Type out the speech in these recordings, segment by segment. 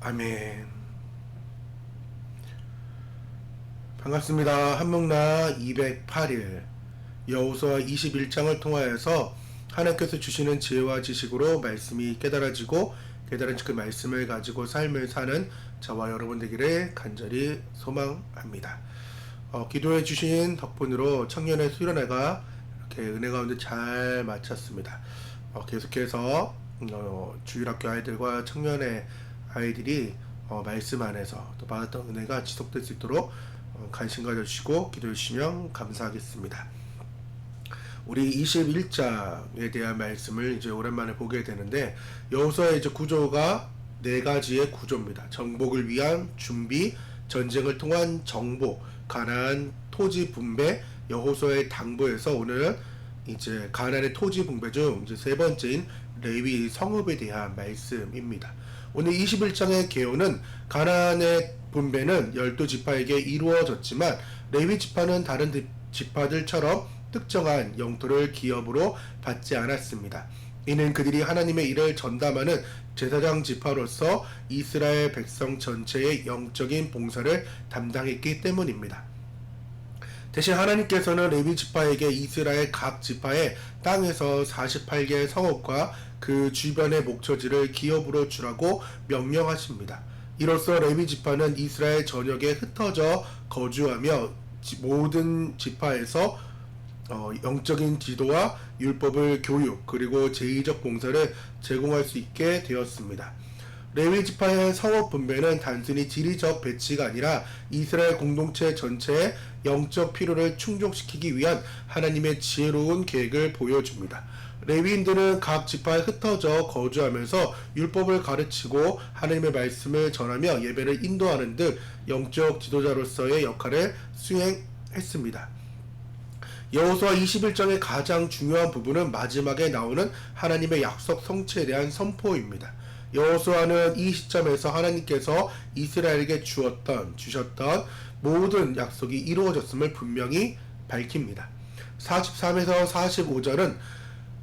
아멘. 반갑습니다. 한목나 208일 여호수아 21장을 통하여서 하나님께서 주시는 지혜와 지식으로 말씀이 깨달아지고 깨달은 그 말씀을 가지고 삶을 사는 저와 여러분 되기를 간절히 소망합니다. 기도해 주신 덕분으로 청년의 수련회가 이렇게 은혜 가운데 잘 마쳤습니다. 계속해서 주일학교 아이들과 청년의 아이들이 말씀 안에서 또 받았던 은혜가 지속될 수 있도록 관심 가져주시고 기도해 주시면 감사하겠습니다. 우리 21장에 대한 말씀을 이제 오랜만에 보게 되는데, 여호수아의 이제 구조가 네 가지의 구조입니다. 정복을 위한 준비, 전쟁을 통한 정복, 가나안 토지 분배, 여호수아의 당부에서 오늘은 이제 가나안의 토지 분배 중 이제 세 번째인 레위 성읍에 대한 말씀입니다. 오늘 21장의 개요는 가나안의 분배는 12지파에게 이루어졌지만 레위 지파는 다른 지파들처럼 특정한 영토를 기업으로 받지 않았습니다. 이는 그들이 하나님의 일을 전담하는 제사장 지파로서 이스라엘 백성 전체의 영적인 봉사를 담당했기 때문입니다. 대신 하나님께서는 레위 지파에게 이스라엘 각 지파의 땅에서 48개의 성읍과 그 주변의 목초지를 기업으로 주라고 명령하십니다. 이로써 레위 지파는 이스라엘 전역에 흩어져 거주하며 모든 지파에서 영적인 지도와 율법을 교육 그리고 제의적 봉사를 제공할 수 있게 되었습니다. 레위 지파의 성읍 분배는 단순히 지리적 배치가 아니라 이스라엘 공동체 전체의 영적 필요를 충족시키기 위한 하나님의 지혜로운 계획을 보여줍니다. 레위인들은 각 지파에 흩어져 거주하면서 율법을 가르치고 하나님의 말씀을 전하며 예배를 인도하는 등 영적 지도자로서의 역할을 수행했습니다. 여호수아 21장의 가장 중요한 부분은 마지막에 나오는 하나님의 약속 성취에 대한 선포입니다. 여호수아는 이 시점에서 하나님께서 이스라엘에게 주셨던 모든 약속이 이루어졌음을 분명히 밝힙니다. 43에서 45절은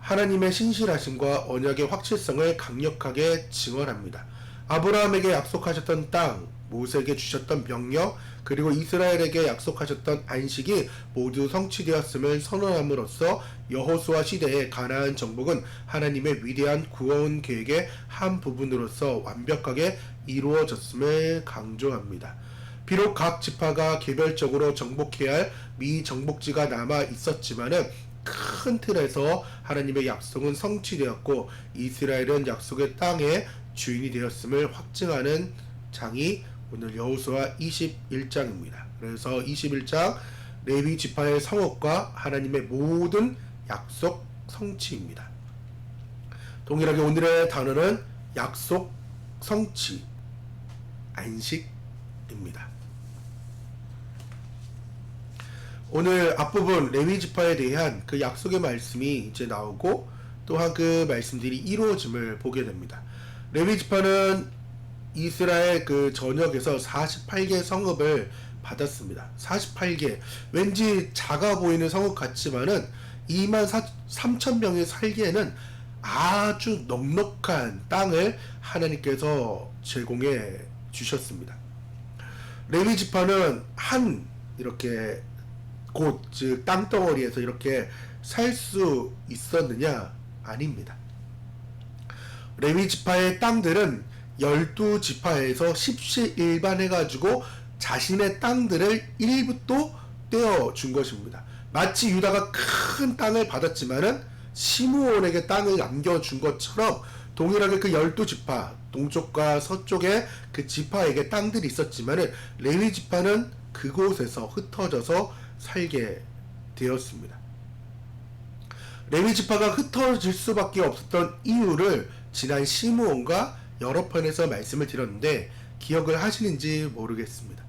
하나님의 신실하심과 언약의 확실성을 강력하게 증언합니다. 아브라함에게 약속하셨던 땅, 모세에게 주셨던 명령, 그리고 이스라엘에게 약속하셨던 안식이 모두 성취되었음을 선언함으로써 여호수아 시대의 가나안 정복은 하나님의 위대한 구원 계획의 한 부분으로서 완벽하게 이루어졌음을 강조합니다. 비록 각 지파가 개별적으로 정복해야 할 미정복지가 남아 있었지만은 큰 틀에서 하나님의 약속은 성취되었고 이스라엘은 약속의 땅의 주인이 되었음을 확증하는 장이 오늘 여호수아 21장입니다. 그래서 21장 레위 지파의 성읍과 하나님의 모든 약속 성취입니다. 동일하게 오늘의 단어는 약속 성취, 안식입니다. 오늘 앞부분 레위 지파에 대한 그 약속의 말씀이 이제 나오고 또한 그 말씀들이 이루어짐을 보게 됩니다. 레위 지파는 이스라엘 그 전역에서 48개 성읍을 받았습니다. 48개. 왠지 작아 보이는 성읍 같지만은 2만 3천 명이 살기에는 아주 넉넉한 땅을 하나님께서 제공해 주셨습니다. 레위 지파는 한 이렇게 곳, 즉 땅덩어리에서 이렇게 살 수 있었느냐? 아닙니다. 레위 지파의 땅들은 12지파에서 십시일반해가지고 자신의 땅들을 일부도 떼어준 것입니다. 마치 유다가 큰 땅을 받았지만은 시므온에게 땅을 남겨준 것처럼 동일하게 그 12지파, 동쪽과 서쪽에 그 지파에게 땅들이 있었지만은 레위 지파는 그곳에서 흩어져서 살게 되었습니다. 레위 지파가 흩어질 수밖에 없었던 이유를 지난 시므온과 여러 편에서 말씀을 드렸는데 기억을 하시는지 모르겠습니다.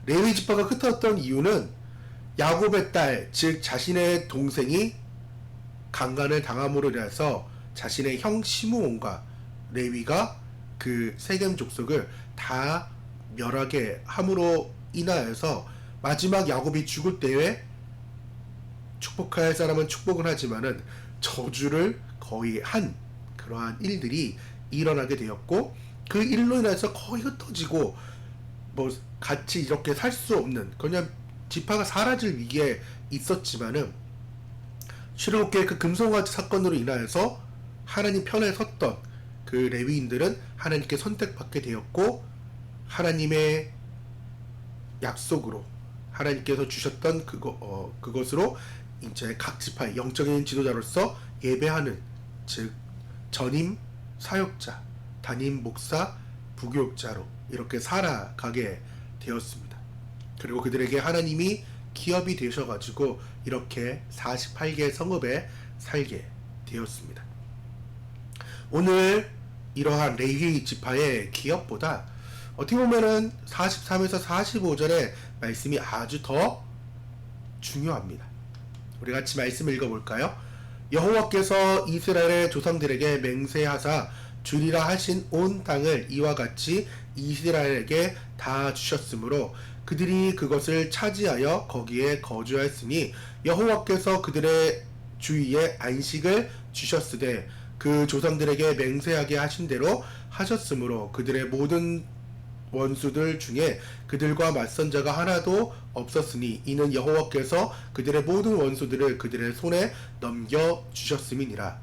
레위 지파가 흩어졌던 이유는 야곱의 딸, 즉 자신의 동생이 강간을 당함으로 인해서 자신의 형 시므온과 레위가 그 세겜 족속을 다 멸하게 함으로 인하여서 마지막 야곱이 죽을 때에 축복할 사람은 축복은 하지만은 저주를 거의 한 그러한 일들이 일어나게 되었고 그 일로 인해서 거의 흩어지고 뭐 같이 이렇게 살 수 없는 그냥 지파가 사라질 위기에 있었지만은 출애굽기의 그 금송아지 사건으로 인하여서 하나님 편에 섰던 그 레위인들은 하나님께 선택받게 되었고 하나님의 약속으로 하나님께서 주셨던 그것으로 이제 각 지파의 영적인 지도자로서 예배하는 즉 전임 사역자, 담임 목사, 부교육자로 이렇게 살아가게 되었습니다. 그리고 그들에게 하나님이 기업이 되셔가지고 이렇게 48개 성읍에 살게 되었습니다. 오늘 이러한 레위 지파의 기업보다 어떻게 보면은 43에서 45절의 말씀이 아주 더 중요합니다. 우리 같이 말씀 읽어볼까요? 여호와께서 이스라엘의 조상들에게 맹세하사 주리라 하신 온 땅을 이와 같이 이스라엘에게 다 주셨으므로 그들이 그것을 차지하여 거기에 거주하였으니 여호와께서 그들의 주위에 안식을 주셨으되 그 조상들에게 맹세하게 하신 대로 하셨으므로 그들의 모든 원수들 중에 그들과 맞선 자가 하나도 없었으니 이는 여호와께서 그들의 모든 원수들을 그들의 손에 넘겨 주셨음이니라.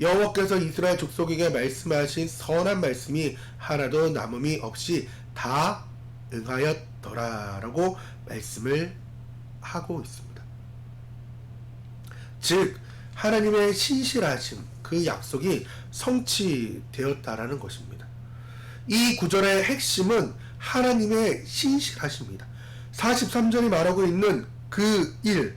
여호와께서 이스라엘 족속에게 말씀하신 선한 말씀이 하나도 남음이 없이 다 응하였더라 라고 말씀을 하고 있습니다. 즉 하나님의 신실하심 그 약속이 성취되었다라는 것입니다. 이 구절의 핵심은 하나님의 신실하심입니다. 43절이 말하고 있는 그 일,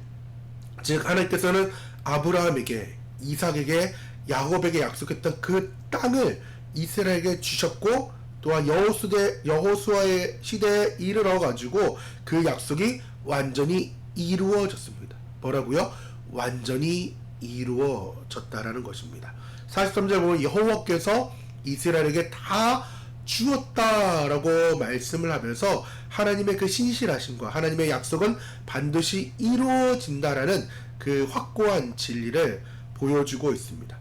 즉 하나님께서는 아브라함에게, 이삭에게, 야곱에게 약속했던 그 땅을 이스라엘에게 주셨고 또한 여호수아의 시대에 이르러 가지고 그 약속이 완전히 이루어졌습니다. 뭐라고요? 완전히 이루어졌다라는 것입니다. 43절 보면 여호와께서 이스라엘에게 다 주었다라고 말씀을 하면서 하나님의 그 신실하심과 하나님의 약속은 반드시 이루어진다라는 그 확고한 진리를 보여주고 있습니다.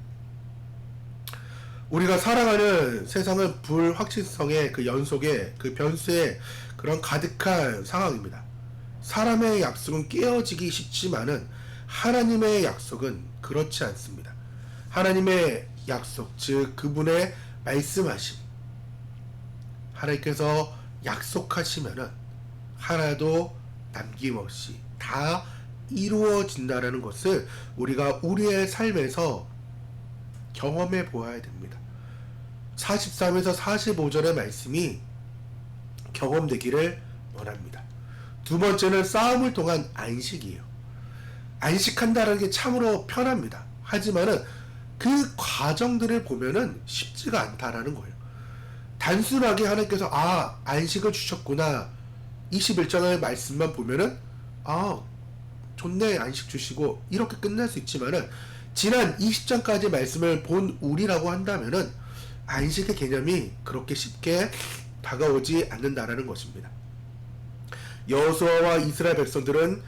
우리가 살아가는 세상은 불확실성의 그 연속의 그 변수의 그런 가득한 상황입니다. 사람의 약속은 깨어지기 쉽지만은 하나님의 약속은 그렇지 않습니다. 하나님의 약속, 즉 그분의 말씀하심, 하나님께서 약속하시면은 하나도 남김없이 다 이루어진다라는 것을 우리가 우리의 삶에서 경험해 보아야 됩니다. 43에서 45절의 말씀이 경험되기를 원합니다. 두 번째는 싸움을 통한 안식이에요. 안식한다는 게 참으로 편합니다. 하지만은 그 과정들을 보면은 쉽지가 않다라는 거예요. 단순하게 하나님께서 안식을 주셨구나 21장의 말씀만 보면은 좋네 안식 주시고 이렇게 끝날 수 있지만은 지난 20장까지 말씀을 본 우리라고 한다면은 안식의 개념이 그렇게 쉽게 다가오지 않는다라는 것입니다. 여호수아와 이스라엘 백성들은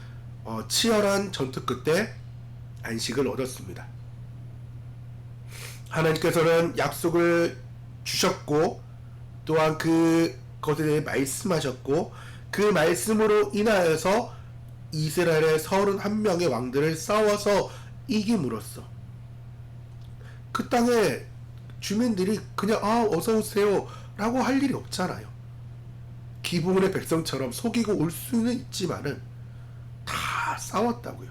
치열한 전투 끝에 안식을 얻었습니다. 하나님께서는 약속을 주셨고 또한 그것에 대해 말씀하셨고 그 말씀으로 인하여서 이스라엘의 31명의 왕들을 싸워서 이김으로써 그 땅의 주민들이 그냥 어서오세요 라고 할 일이 없잖아요. 기브온의 백성처럼 속이고 올 수는 있지만은 다 싸웠다고요.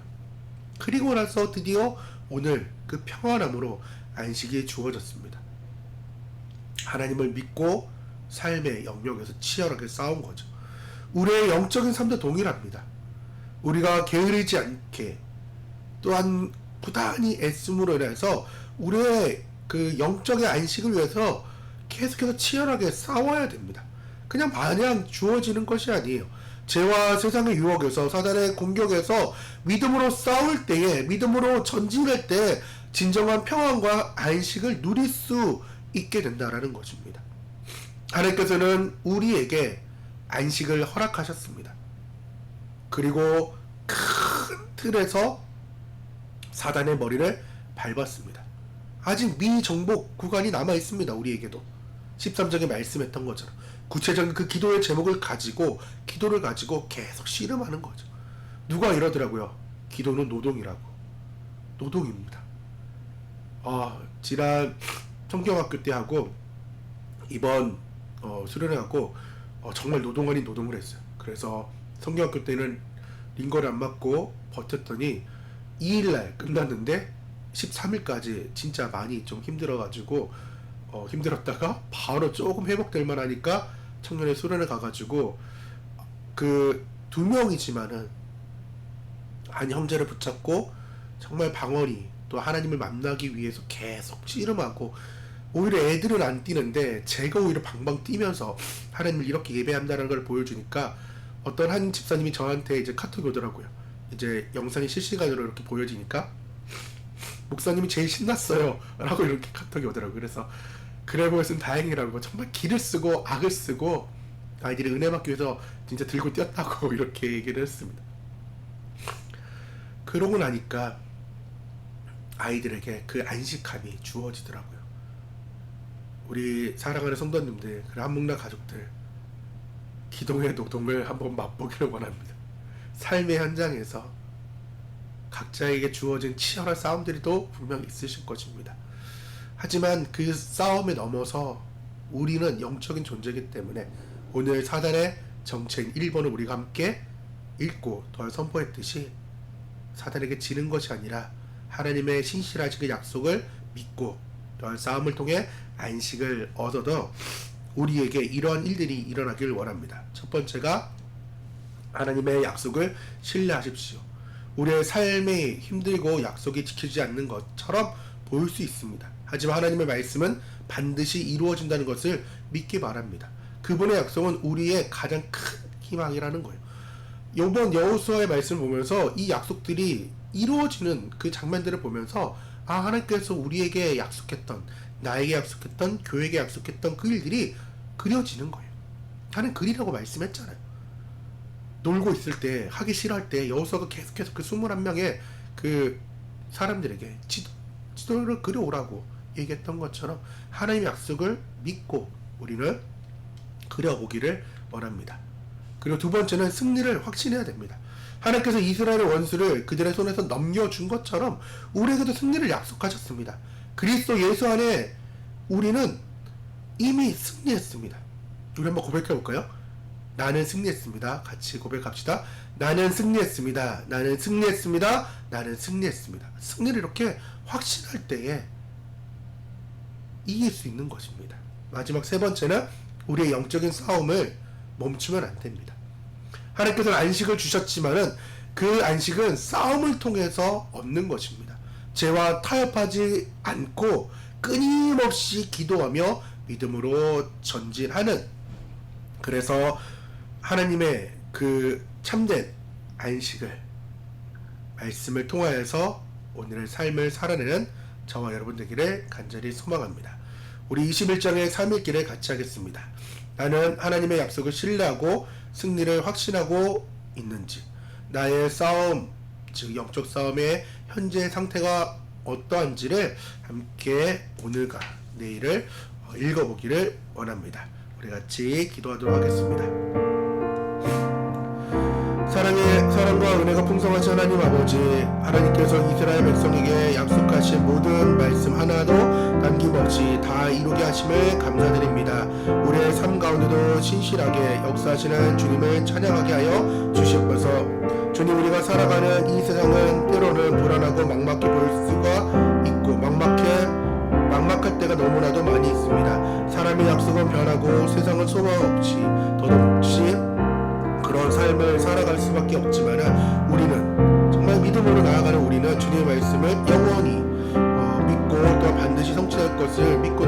그리고 나서 드디어 오늘 그 평안함으로 안식이 주어졌습니다. 하나님을 믿고 삶의 영역에서 치열하게 싸운 거죠. 우리의 영적인 삶도 동일합니다. 우리가 게으르지 않게 또한 부단히 애씀으로 인해서 우리의 그 영적인 안식을 위해서 계속해서 치열하게 싸워야 됩니다. 그냥 마냥 주어지는 것이 아니에요. 죄와 세상의 유혹에서 사단의 공격에서 믿음으로 싸울 때에 믿음으로 전진할 때 진정한 평안과 안식을 누릴 수 있게 된다라는 것입니다. 하나님께서는 우리에게 안식을 허락하셨습니다. 그리고 큰 틀에서 사단의 머리를 밟았습니다. 아직 미정복 구간이 남아 있습니다. 우리에게도 13장에 말씀했던 것처럼 구체적인 그 기도의 제목을 가지고 기도를 가지고 계속 씨름하는 거죠. 누가 이러더라고요. 기도는 노동이라고. 노동입니다. 지난 성경학교 때 하고 이번 수련회하고 정말 노동 아닌 노동을 했어요. 그래서 성경학교 때는 링거를 안 맞고 버텼더니 2일날 끝났는데 13일까지 진짜 많이 좀 힘들어가지고 힘들었다가 바로 조금 회복될 만하니까 청년의 수련회 가가지고 그 2명이지만은 한 형제를 붙잡고 정말 방언이 또 하나님을 만나기 위해서 계속 씨름하고 오히려 애들은 안 뛰는데 제가 오히려 방방 뛰면서 하나님을 이렇게 예배한다는 걸 보여주니까 어떤 한 집사님이 저한테 이제 카톡이 오더라고요. 이제 영상이 실시간으로 이렇게 보여지니까 목사님이 제일 신났어요 라고 이렇게 카톡이 오더라고요. 그래서 그래 보였으면 다행이라고, 정말 기를 쓰고 악을 쓰고 아이들이 은혜 받기 위해서 진짜 들고 뛰었다고 이렇게 얘기를 했습니다. 그러고 나니까 아이들에게 그 안식감이 주어지더라고요. 우리 사랑하는 성도님들, 그리고 한목나 가족들, 기도의 노동을 한번 맛보기를 원합니다. 삶의 현장에서 각자에게 주어진 치열한 싸움들이 또 분명 있으실 것입니다. 하지만 그 싸움에 넘어서 우리는 영적인 존재이기 때문에 오늘 사단의 정체인 1번을 우리가 함께 읽고 더 선포했듯이 사단에게 지는 것이 아니라 하나님의 신실하신 그 약속을 믿고 더 싸움을 통해 안식을 얻어도 우리에게 이러한 일들이 일어나길 원합니다. 첫 번째가 하나님의 약속을 신뢰하십시오. 우리의 삶이 힘들고 약속이 지키지 않는 것처럼 보일 수 있습니다. 하지만 하나님의 말씀은 반드시 이루어진다는 것을 믿기 바랍니다. 그분의 약속은 우리의 가장 큰 희망이라는 거예요. 이번 여호수아의 말씀을 보면서 이 약속들이 이루어지는 그 장면들을 보면서 하나님께서 우리에게 약속했던, 나에게 약속했던, 교회에게 약속했던 그 일들이 그려지는 거예요. 하나님 그리라고 말씀했잖아요. 놀고 있을 때, 하기 싫어할 때 여호수아가 계속해서 그 21명의 그 사람들에게 지도를 그려오라고 얘기했던 것처럼 하나님의 약속을 믿고 우리는 그려보기를 원합니다. 그리고 두 번째는 승리를 확신해야 됩니다. 하나님께서 이스라엘의 원수를 그들의 손에서 넘겨준 것처럼 우리에게도 승리를 약속하셨습니다. 그리스도 예수 안에 우리는 이미 승리했습니다. 우리 한번 고백해 볼까요? 나는 승리했습니다. 같이 고백합시다. 나는 승리했습니다. 나는 승리했습니다. 나는 승리했습니다. 승리를 이렇게 확신할 때에 이길 수 있는 것입니다. 마지막 세 번째는 우리의 영적인 싸움을 멈추면 안 됩니다. 하나님께서는 안식을 주셨지만은 그 안식은 싸움을 통해서 얻는 것입니다. 죄와 타협하지 않고 끊임없이 기도하며 믿음으로 전진하는, 그래서 하나님의 그 참된 안식을 말씀을 통하여서 오늘의 삶을 살아내는 저와 여러분 되기를 간절히 소망합니다. 우리 21장의 3일 길을 같이 하겠습니다. 나는 하나님의 약속을 신뢰하고 승리를 확신하고 있는지, 나의 싸움, 즉 영적 싸움의 현재 상태가 어떠한지를 함께 오늘과 내일을 읽어보기를 원합니다. 우리 같이 기도하도록 하겠습니다. 사랑과 은혜가 풍성하신 하나님 아버지, 하나님께서 이스라엘 백성에게 약속하신 모든 말씀 하나도 남김없이 다 이루게 하심을 감사드립니다. 우리의 삶 가운데도 신실하게 역사하시는 주님을 찬양하게 하여 주시옵소서. 주님, 우리가 살아가는 이 세상은 때로는 불안하고 막막해 보일 수가 있고 막막할 때가 너무나도 많이 있습니다. 사람의 약속은 변하고 세상은 소망 없이 덧없이 그런 삶을 살아갈 수밖에 없지만 우리는 정말 믿음으로 나아가는 우리는 주님의 말씀을 영원히 믿고 또 반드시 성취할 것을 믿고